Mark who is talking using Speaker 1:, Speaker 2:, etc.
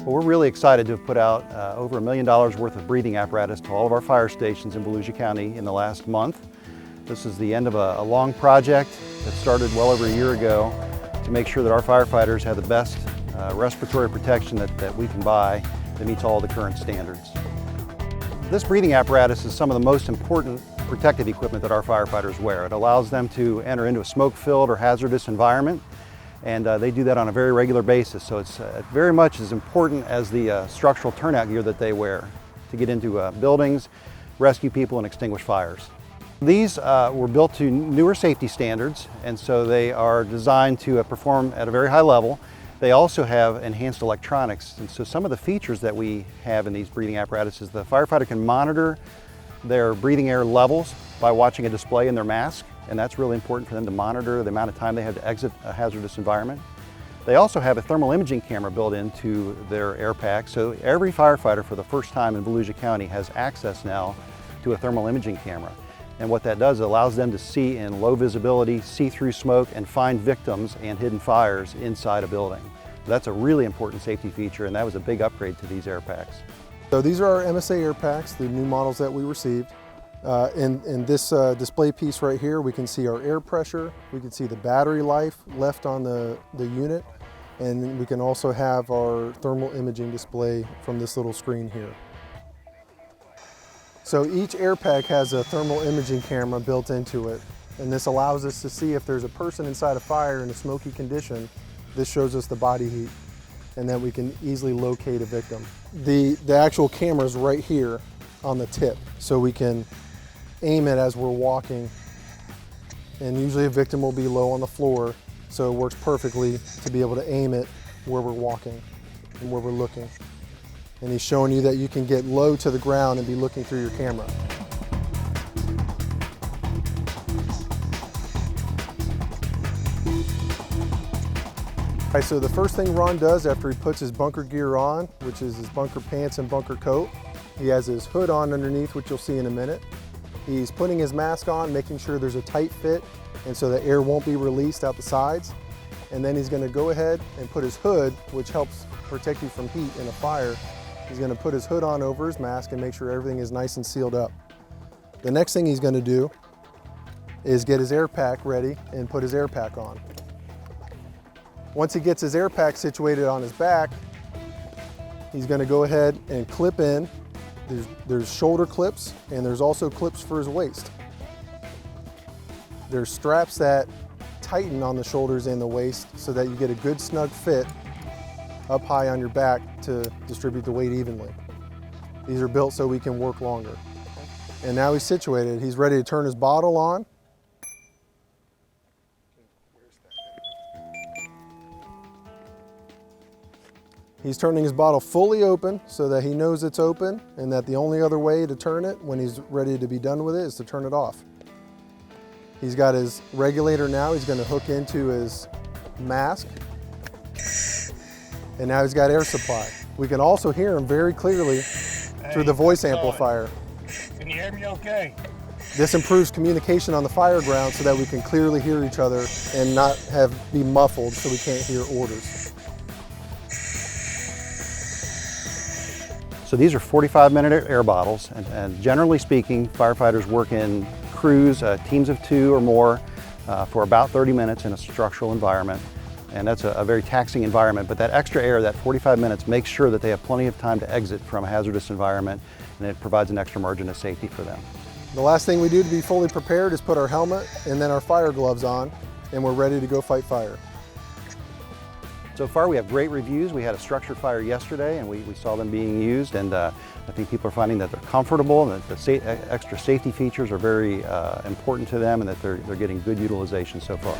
Speaker 1: Well, we're really excited to have put out over $1 million worth of breathing apparatus to all of our fire stations in Volusia County in the last month. This is the end of a long project that started well over a year ago to make sure that our firefighters have the best respiratory protection that we can buy that meets all the current standards. This breathing apparatus is some of the most important protective equipment that our firefighters wear. It allows them to enter into a smoke-filled or hazardous environment, and they do that on a very regular basis. So it's very much as important as the structural turnout gear that they wear to get into buildings, rescue people, and extinguish fires. These were built to newer safety standards, and so they are designed to perform at a very high level. They also have enhanced electronics, and so some of the features that we have in these breathing apparatuses, the firefighter can monitor their breathing air levels by watching a display in their mask, and that's really important for them to monitor the amount of time they have to exit a hazardous environment. They also have a thermal imaging camera built into their air pack, so every firefighter for the first time in Volusia County has access now to a thermal imaging camera. And what that does, it allows them to see in low visibility, see through smoke, and find victims and hidden fires inside a building. That's a really important safety feature, and that was a big upgrade to these air packs.
Speaker 2: So these are our MSA air packs, the new models that we received. In this display piece right here, we can see our air pressure, we can see the battery life left on the unit, and we can also have our thermal imaging display from this little screen here. So each air pack has a thermal imaging camera built into it, and this allows us to see if there's a person inside a fire in a smoky condition. This shows us the body heat, and then we can easily locate a victim. The actual camera is right here on the tip, so we can aim it as we're walking, and usually a victim will be low on the floor, so it works perfectly to be able to aim it where we're walking and where we're looking. And he's showing you that you can get low to the ground and be looking through your camera. All right, so the first thing Ron does after he puts his bunker gear on, which is his bunker pants and bunker coat, he has his hood on underneath, which you'll see in a minute. He's putting his mask on, making sure there's a tight fit, and so the air won't be released out the sides. And then he's gonna go ahead and put his hood, which helps protect you from heat in a fire. He's gonna put his hood on over his mask and make sure everything is nice and sealed up. The next thing he's gonna do is get his air pack ready and put his air pack on. Once he gets his air pack situated on his back, he's gonna go ahead and clip in. There's shoulder clips, and there's also clips for his waist. There's straps that tighten on the shoulders and the waist so that you get a good snug fit up high on your back to distribute the weight evenly. These are built so we can work longer. And now he's situated. He's ready to turn his bottle on. He's turning his bottle fully open so that he knows it's open and that the only other way to turn it when he's ready to be done with it is to turn it off. He's got his regulator now. He's going to hook into his mask. And now he's got air supply. We can also hear him very clearly through the voice amplifier.
Speaker 3: Can you hear me okay?
Speaker 2: This improves communication on the fire ground so that we can clearly hear each other and not be muffled so we can't hear orders.
Speaker 1: So these are 45-minute air bottles, and generally speaking, firefighters work in crews, teams of 2 or more, for about 30 minutes in a structural environment. And that's a very taxing environment, but that extra air, that 45 minutes, makes sure that they have plenty of time to exit from a hazardous environment, and it provides an extra margin of safety for them.
Speaker 2: The last thing we do to be fully prepared is put our helmet and then our fire gloves on, and we're ready to go fight fire.
Speaker 1: So far we have great reviews. We had a structure fire yesterday, and we saw them being used, and I think people are finding that they're comfortable, and that the extra safety features are very important to them, and that they're getting good utilization so far.